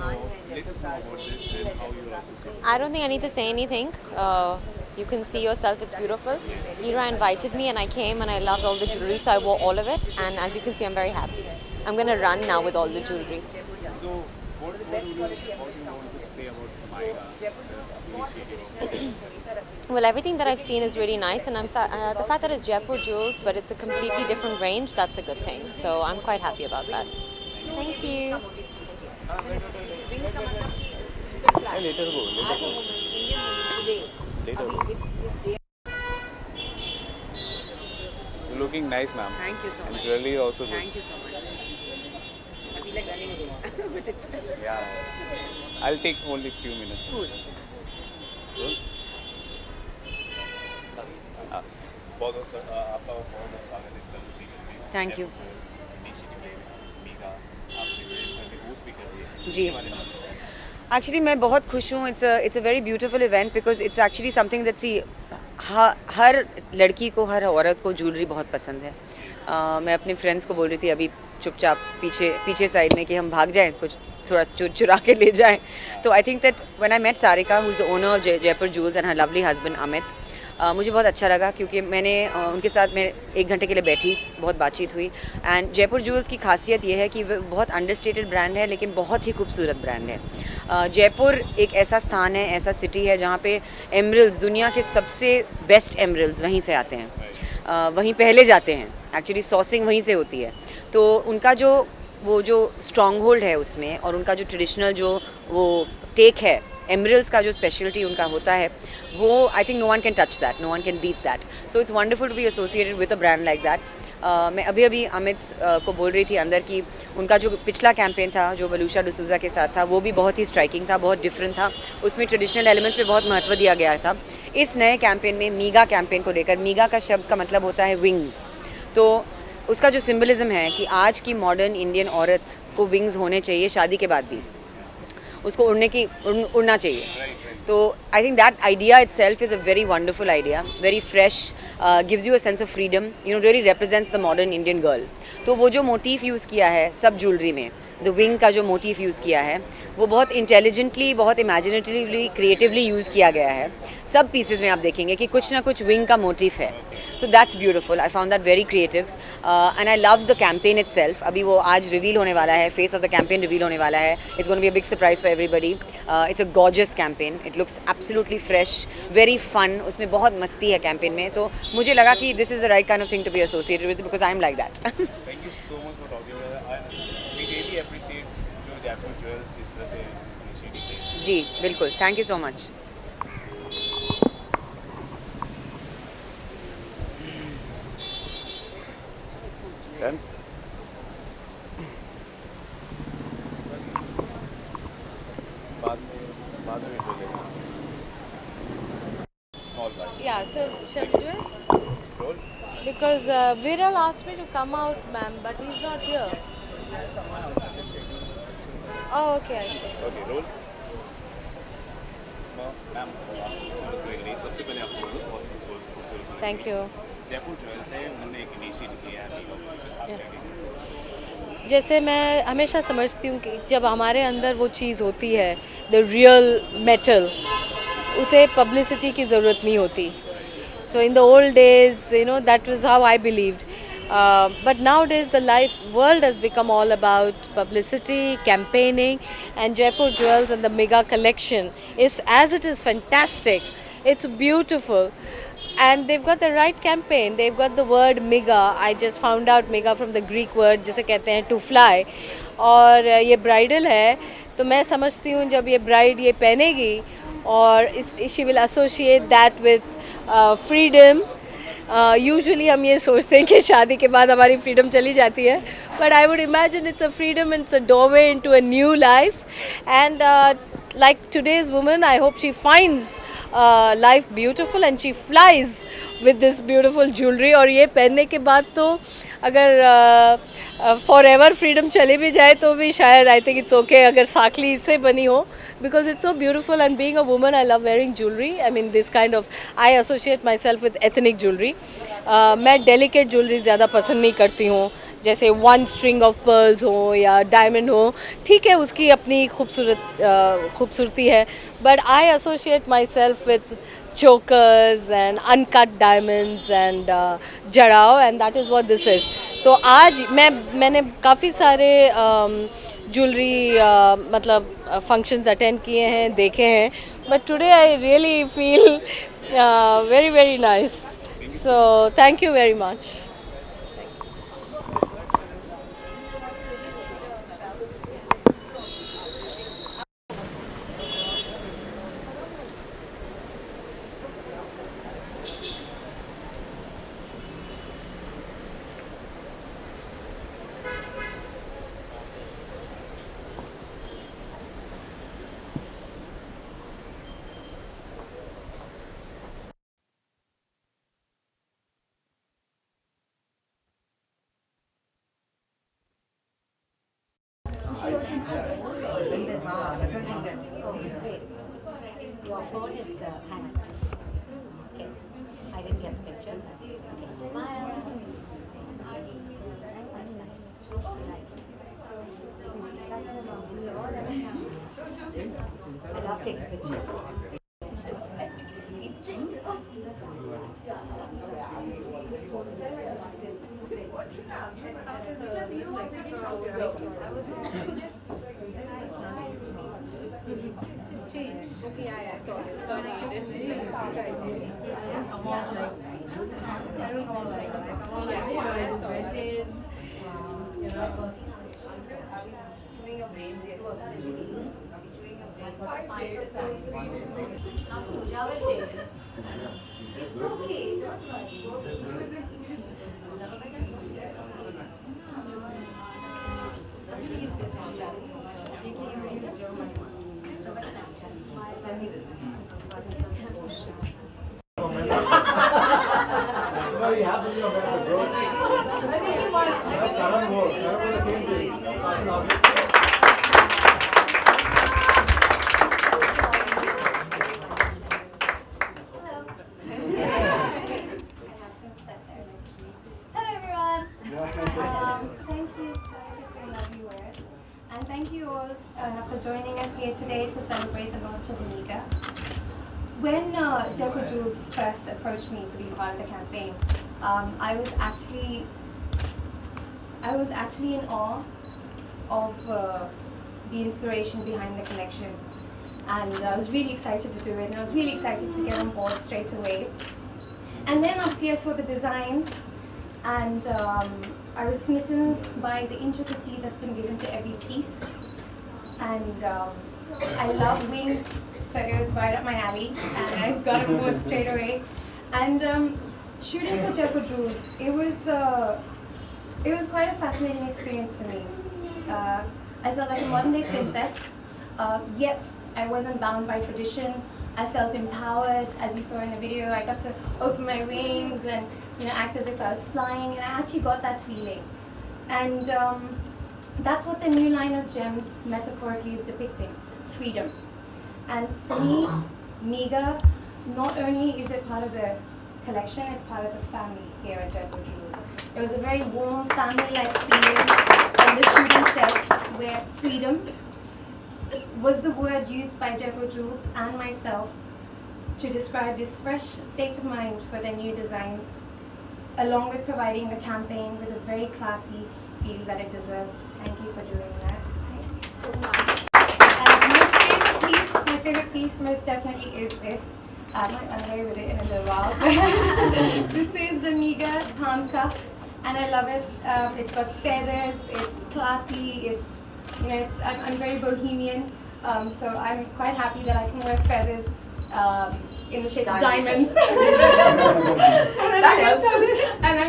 Let us know about this and how you are associated. I don't think I need to say anything. You can see yourself, it's beautiful. Ira invited me and I came and I loved all the jewelry, so I wore all of it. And as you can see, I'm very happy. I'm gonna run now with all the jewelry. So, what do you want to say about Maiga initiative? Well, everything that I've seen is really nice, and the fact that it's Jaipur jewels, but it's a completely different range, that's a good thing. So I'm quite happy about that. Thank you. You're looking nice, ma'am. Thank you so And much. jewelry also good. Thank you so much. I feel like running a bit. Yeah. I'll take only few minutes. Cool. Cool. आपका बहुत बहुत स्वागत है इस conversation में। Thank you. Initiative ले मीगा आपने host भी कर दिया। जी। इसके बारे में बताइए। एक्चुअली मैं बहुत खुश हूँ. It's a very beautiful event because it's actually something that see हर लड़की को, हर औरत को ज्वेलरी बहुत पसंद है. मैं अपने फ्रेंड्स को बोल रही थी अभी चुपचाप पीछे साइड में कि हम भाग जाएं, कुछ थोड़ा चुरा के ले जाएं. तो I think that when I met Sarika who is the owner of Jaipur jewels and her lovely husband Amit, मुझे बहुत अच्छा लगा क्योंकि मैंने उनके साथ मैं 1 घंटे के लिए बैठी, बहुत बातचीत हुई. एंड जयपुर ज्वेल्स की खासियत ये है कि वो बहुत अंडरस्टेटेड ब्रांड है लेकिन बहुत ही खूबसूरत ब्रांड है. जयपुर एक ऐसा स्थान है, ऐसा सिटी है जहाँ पे एमरल्स, दुनिया के सबसे बेस्ट एमरल्स वहीं से आते हैं, वहीं पहले जाते हैं. एक्चुअली सॉर्सिंग वहीं से होती है. तो उनका जो स्ट्रॉन्ग होल्ड है उसमें, और उनका जो ट्रेडिशनल वो टेक है, एमरल्स का जो स्पेशलिटी उनका होता है, वो I think no one can touch that, no one can beat that. So it's wonderful to be associated with a brand like that. मैं अभी अमित को बोल रही थी अंदर कि उनका जो पिछला कैंपेन था जो वलूशा डिसूजा के साथ था, वो भी बहुत ही स्ट्राइकिंग था, बहुत डिफरेंट था. उसमें ट्रेडिशनल एलिमेंट्स पे बहुत महत्व दिया गया था. इस नए कैंपेन में मीगा कैंपेन को लेकर, मीगा का शब्द का मतलब होता है विंग्स. तो उसका जो सिंबलिज्म है कि आज की मॉडर्न इंडियन औरत को विंग्स होने चाहिए, शादी के बाद भी उसको उड़ना चाहिए. तो I think that idea itself is a very wonderful idea, very fresh, gives you a sense of freedom, really represents the modern Indian girl. तो वो जो मोटिव यूज़ किया है सब ज्वेलरी में, द विंग का जो मोटिव यूज़ किया है वो बहुत इंटेलिजेंटली, बहुत इमेजिनेटिवली, क्रिएटिवली यूज़ किया गया है. सब पीसेज में आप देखेंगे कि कुछ ना कुछ विंग का मोटिव है. So that's beautiful. I found that very creative and I love the campaign itself. अभी वो आज रिवील होने वाला है, face of the campaign reveal होने वाला है. It's gonna be a big surprise for everybody. It's a gorgeous campaign. It looks absolutely fresh, very fun. उसमें बहुत मस्ती है कैंपेन में. तो मुझे लगा कि this is the right kind of thing to be associated with because I am like that. Thank you so much for talking with us. We really appreciate जो जयपुर ज्वेल्स जिस तरह से इनिशिएटिव ले. जी बिल्कुल. Thank you so much. Done? बाद में बोलेगा. Small bite. Yeah, so shall we do it? Roll. Because Viral asked me to come out, ma'am, but he's not here. Oh, okay, I see. Okay, roll. Ma'am खूबसूरत लग रही है. सबसे पहले आपको बहुत खूबसूरत लग रही है. Thank you. जयपुर ज्वेल्स है, उन्होंने एक इनिशिएटिव लिया है मीगा को लेकर. आप क्या कहेंगे? जैसे मैं हमेशा समझती हूँ कि जब हमारे अंदर वो चीज़ होती है, द रियल मेटल, उसे पब्लिसिटी की ज़रूरत नहीं होती. So in the old days that was how I believed. But nowadays the world has become all about publicity, campaigning, and Jaipur Jewels and the Mega collection is fantastic. It's beautiful. And they've got the right campaign. They've got the word Mega. I just found out Mega from the Greek word जिसे कहते हैं to fly. और ये bridal है, तो मैं समझती हूँ जब ये ब्राइड ये पहनेगी और she will associate that with freedom. Usually हम ये सोचते हैं कि शादी के बाद हमारी फ्रीडम चली जाती है, but I would imagine it's a freedom, it's a doorway into a new life. And like today's woman, I hope she finds life beautiful and she flies with this beautiful jewelry. और ये पहनने के बाद तो अगर for ever freedom चली भी जाए तो भी शायद आई थिंक इट्स ओके अगर साखली इससे बनी हो, because it's so beautiful. And being a woman I love wearing jewellery. I mean this kind of, I associate my self with ethnic jewellery. मैं डेलिकेट ज्वेलरी ज़्यादा पसंद नहीं करती हूँ, जैसे 1 स्ट्रिंग ऑफ पर्ल्स हो या डायमंड हो, ठीक है उसकी अपनी खूबसूरती है, but I associate my self with chokers and uncut diamonds and जड़ाव, and that is what this is. तो आज मैंने काफ़ी सारे ज्वेलरी मतलब फंक्शंस अटेंड किए हैं, देखे हैं, but today I really feel very very nice. So thank you very much. Your phone is hanging. Okay. I didn't get the picture. Okay. Smile. That's nice. I love taking pictures. It's okay. No, he has to be a better approach. That's Karan more. Karan was the same thing. Hello everyone. Thank you for your lovely words, and thank you all for joining us here today to celebrate the launch of Amiga. When Jaipur Jewels first approached me to be part of the campaign, I was actually in awe of the inspiration behind the collection, and I was really excited to do it, and I was really excited to get on board straight away. And then obviously I saw the designs, and I was smitten by the intricacy that's been given to every piece, and I love wings, so it was right up my alley, and I got on board straight away. And shooting for Jaipur Jewels, it was quite a fascinating experience for me. I felt like a modern day princess, yet I wasn't bound by tradition. I felt empowered, as you saw in the video. I got to open my wings and act as if I was flying, and I actually got that feeling. And that's what the new line of gems metaphorically is depicting: freedom. And for me, Miga, not only is it part of the collection, it's part of the family here at Jaipur Jewels. There was a very warm family-like feeling on the shooting set, where freedom was the word used by Jaipur Jewels and myself to describe this fresh state of mind for their new designs, along with providing the campaign with a very classy feel that it deserves. Thank you for doing that. Thank you so much. And my favorite piece most definitely is this. I might run away with it in a little while. This is the Miga palm cuff, and I love it. It's got feathers, it's classy, I'm very bohemian, so I'm quite happy that I can wear feathers in the shape of diamonds. And I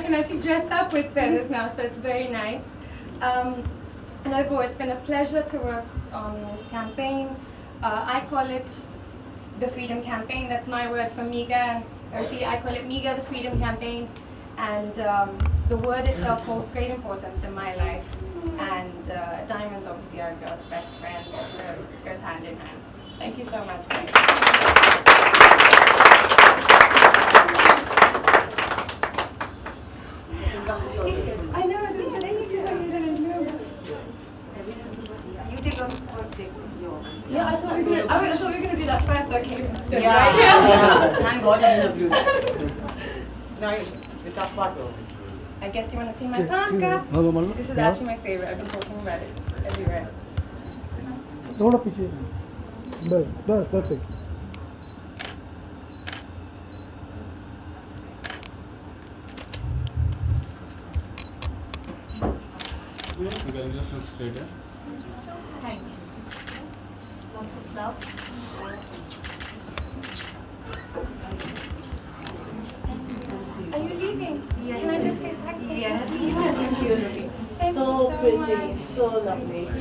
can actually dress up with feathers now, so it's very nice. And overall, it's been a pleasure to work on this campaign. I call it the Freedom Campaign. That's my word for Miga. I call it Miga, the Freedom Campaign. And the word itself holds great importance in my life. And diamonds obviously are a girl's best friend, so it goes hand in hand. Thank you so much, guys. I know, this is it's okay. But still, right? Yeah. Thank God you didn't do Now, the tough part's over. I guess you want to see my panka. This is actually my favorite. I've been talking about it everywhere. थोड़ा पीछे बस बस perfect. You can just look straight here. Thank you. Lots of love. Are you leaving? Yes. Can I just say thank you? Yes. Thank you. Thank So you pretty, much. so lovely. So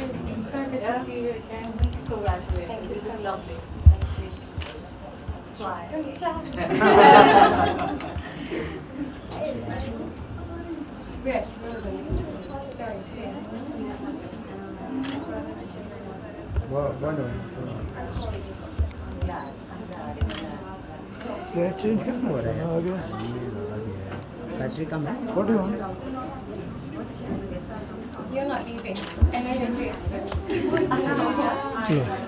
good to see you again. Congratulations. Thank you This so is much. lovely. Thank you. Fly. Don't clap. Red, sorry, change करना हो रहा है आगे battery कम है what do you want You're not leaving. I know you're interested.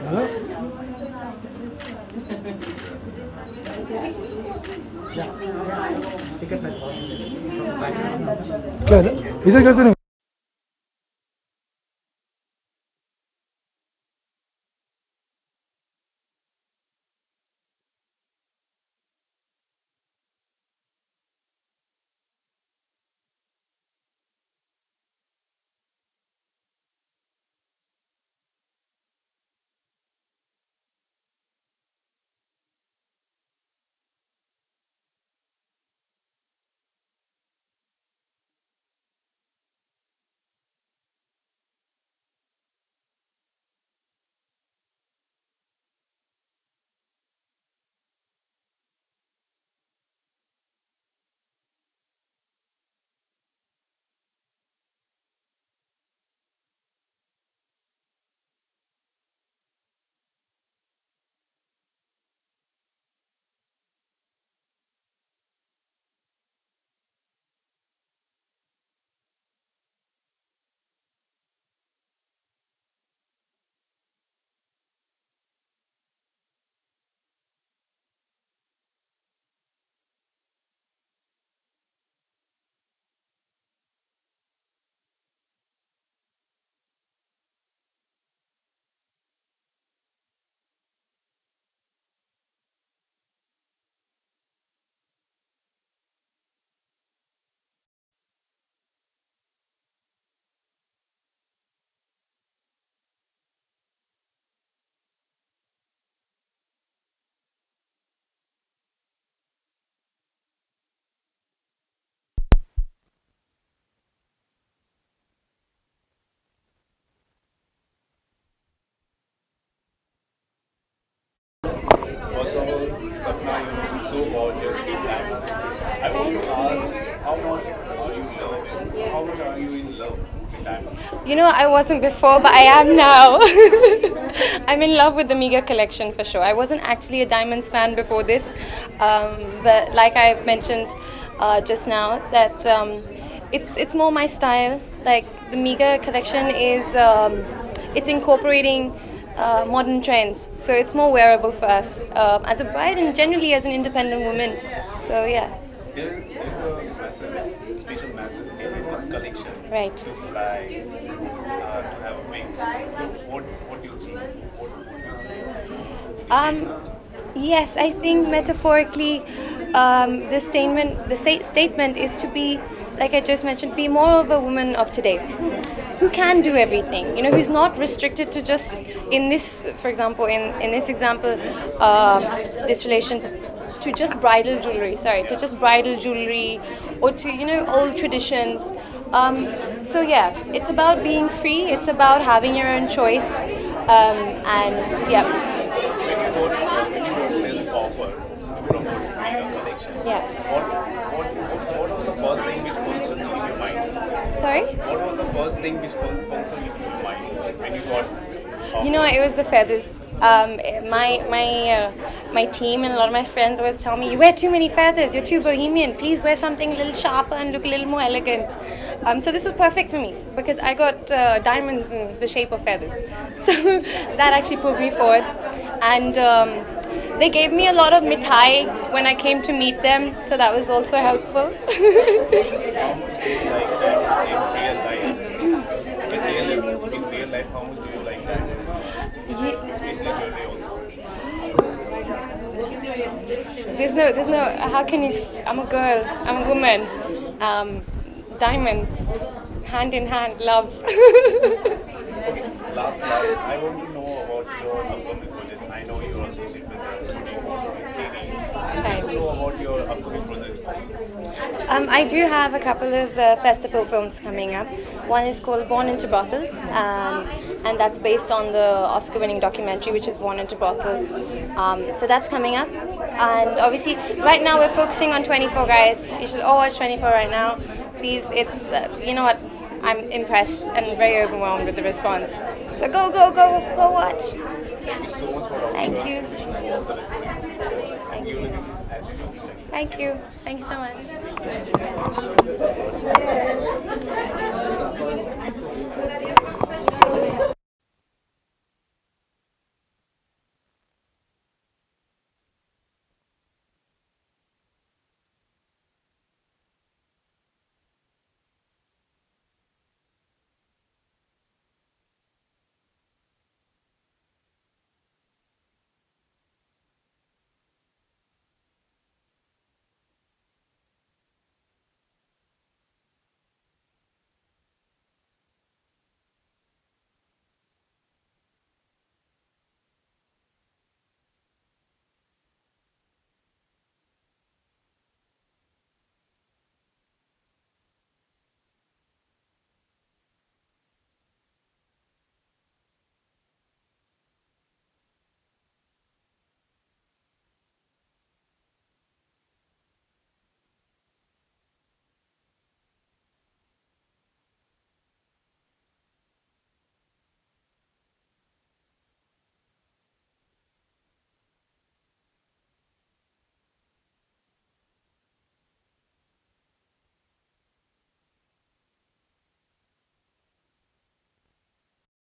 Hello क्या है? इधर करते नहीं First of all, Sapna, you look so gorgeous with diamonds. I want to ask, how much are you in love? How much are you in love with diamonds? You know, I wasn't before, but I am now. I'm in love with the Miga collection for sure. I wasn't actually a diamonds fan before this, but like I've mentioned just now, that it's more my style. Like the Miga collection is, it's incorporating modern trends, so it's more wearable for us as a bride and generally as an independent woman. So yeah. There's a message, special message behind this collection. Right. To fly, to have wings. So what do you think? What do you say? Yes, I think metaphorically, the statement is to be, like I just mentioned, be more of a woman of today, who can do everything. You know, who's not restricted to just in this, for example, in this example, this relation, to just bridal jewelry. Sorry, to just bridal jewelry, or to old traditions. So yeah, it's about being free. It's about having your own choice, and yeah. When you got this offer to promote Miga collection, Yeah. what was the first thing which functions in your mind? Sorry. What was the first thing which functioned in your mind when you got offer? You know, it was the feathers. My team and a lot of my friends always tell me, you wear too many feathers, you're too bohemian, please wear something a little sharper and look a little more elegant. So this was perfect for me because I got diamonds in the shape of feathers. So that actually pulled me forward. And They gave me a lot of mithai when I came to meet them, so that was also helpful. How much do you like diamonds in real life? In real life, how much do you like diamonds? Especially jewelry also. There's no, how can you, I'm a girl, I'm a woman. Diamonds, hand in hand, love. Last, I want to know about your upcoming projects. I know you're associated with the shooting series. I want to know about your upcoming projects also. I do have a couple of festival films coming up. One is called Born into Brothels, and that's based on the Oscar-winning documentary, which is Born into Brothels. So that's coming up. And obviously, right now we're focusing on 24, guys. You should all watch 24 right now. Please, it's, you know what, I'm impressed and very overwhelmed with the response. So go watch. Thank you so much for all Thank you. wish you all the best for your future. Thank You you. will as usual study. Thank you. Thank you so much.